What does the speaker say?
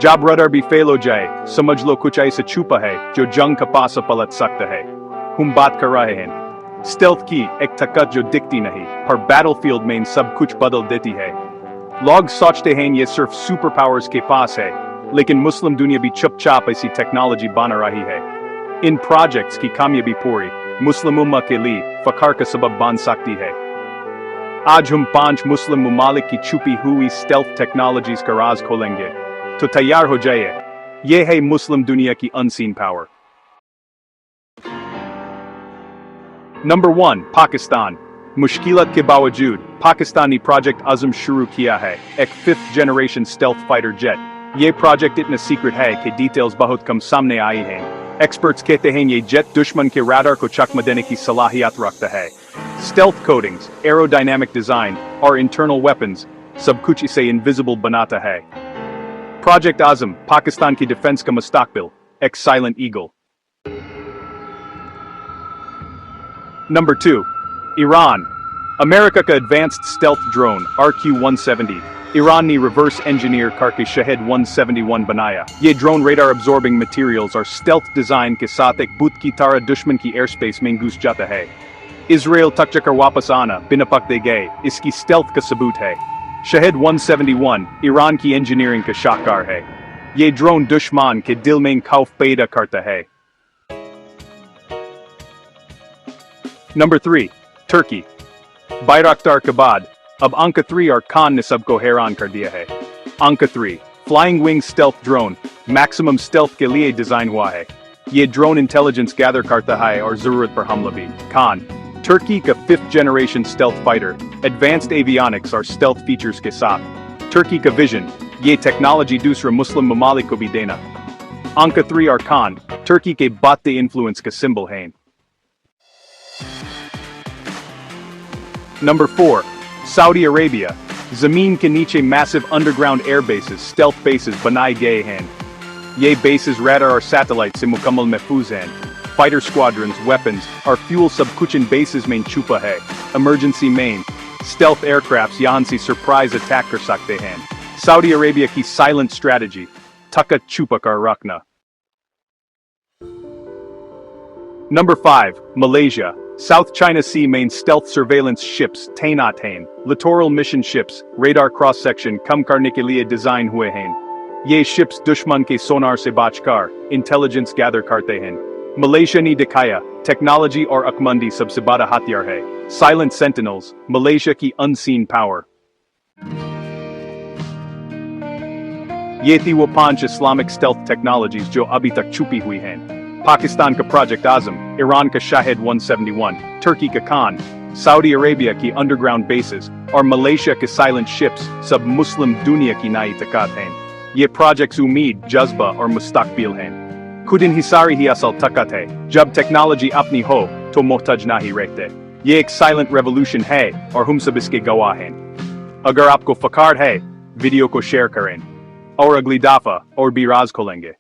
जब रडार भी फेल हो जाए, समझ लो कुछ ऐसा छुपा है जो जंग का पासा पलट सकता है। हम बात कर रहे हैं स्टेल्थ की, एक ताकत जो दिखती नहीं पर बैटलफील्ड में इन सब कुछ बदल देती है। लोग सोचते हैं ये सिर्फ सुपर पावर्स के पास है, लेकिन मुस्लिम दुनिया भी चुपचाप ऐसी टेक्नोलॉजी बना रही है। इन प्रोजेक्ट्स की कामयाबी पूरी मुस्लिम उम्मा के लिए फख्र का सबब बन सकती है। आज हम 5 मुस्लिम ममालिक की छुपी हुई स्टेल्थ टेक्नोलॉजीज का राज खोलेंगे, तो तैयार हो जाइए। ये है मुस्लिम दुनिया की अनसीन पावर। नंबर 1, पाकिस्तान। मुश्किलात के बावजूद पाकिस्तानी प्रोजेक्ट आजम शुरू किया है, एक 5th generation stealth fighter jet. ये प्रोजेक्ट इतना सीक्रेट है कि डिटेल्स बहुत कम सामने आई हैं। एक्सपर्ट्स कहते हैं ये जेट दुश्मन के रडार को चकमा देने की सलाहियत रखता है। स्टेल्थ कोटिंग्स, एरोडायनामिक डिजाइन और इंटरनल वेपन्स, सब कुछ इसे इनविजिबल बनाता है। प्रोजेक्ट आजम पाकिस्तान की डिफेंस का मुस्तकबिल, एक silent eagle. Number 2, Iran. America का advanced stealth drone RQ-170 Iran ने रिवर्स इंजीनियर करके शहेद 171 बनाया। ये ड्रोन रेडार अब्सॉर्बिंग मटेरियल्स और स्टेल्थ डिजाइन के साथ एक भूत की तरह दुश्मन की एयर स्पेस में घुस जाता है। इजराइल तक चक्कर वापस आना बिना पकड़े गए इसकी स्टेल्थ का सबूत है। शहेद 171 ईरान की इंजीनियरिंग का शाहकार है। ये ड्रोन दुश्मन के दिल में खौफ पैदा करता है। नंबर 3, तुर्की। बायरक्तार के बाद अब अंक 3 और खान ने सबको हैरान कर दिया है। अंक 3 flying wing stealth drone maximum stealth के लिए डिजाइन हुआ है। ये ड्रोन इंटेलिजेंस गैदर करता है और जरूरत पर हमला भी। खान तुर्की का 5th generation stealth fighter, advanced avionics और स्टेल्थ फीचर्स के साथ। तुर्की का विजन, ये टेक्नोलॉजी दूसरे मुस्लिम ममालिक को भी देना। अंक 3 और खान तुर्की के बढ़ते इन्फ्लुएंस का सिंबल हैं। Number 4, Saudi Arabia. जमीन के नीचे massive underground air bases, stealth basis बनाए गए हैं। ये बेसिस रडार और सैटेलाइट से मुकम्मल महफूज हैं। फाइटर स्क्वाड्रंस, वेपन्स और फ्यूल सब कुछ इन बेसिस में छुपा है। इमरजेंसी में स्टेल्थ एयरक्राफ्ट्स यहां से सरप्राइज अटैक कर सकते हैं। सऊदी अरेबिया की साइलेंट स्ट्रेटजी, ताकत छुपा कर रखना। Number 5, Malaysia. South China Sea main stealth surveillance ships तैनात हैं। Littoral mission ships, radar cross section कम करने के लिए डिजाइन हुए हैं। ये ships दुश्मन के सोनार से बचकर इंटेलिजेंस गैदर करते हैं। मलेशिया ने दिखाया टेक्नोलॉजी और अकमंदी सबसे बड़ा हथियार है। साइलेंट सेंटिनल्स, मलेशिया की अनसीन पावर। ये थी वो 5 इस्लामिक स्टेल्थ टेक्नोलॉजीज जो अभी तक छुपी हुई हैं। पाकिस्तान का प्रोजेक्ट आजम, ईरान का शाहिद 171, तुर्की का खान, सऊदी अरेबिया की अंडरग्राउंड बेसिस और मलेशिया के साइलेंट शिप्स सब मुस्लिम दुनिया की नई ताकत हैं। ये प्रोजेक्ट्स उम्मीद, जज्बा और मुस्तकबिल हैं। खुद इन्हिसारी ही असल ताकत है। जब टेक्नोलॉजी अपनी हो तो मोहताज नहीं रहते। ये एक साइलेंट रेवोल्यूशन है और हम सब इसके गवाह हैं। अगर आपको फख्र है, वीडियो को शेयर करें और अगली दफा और भी राज खोलेंगे।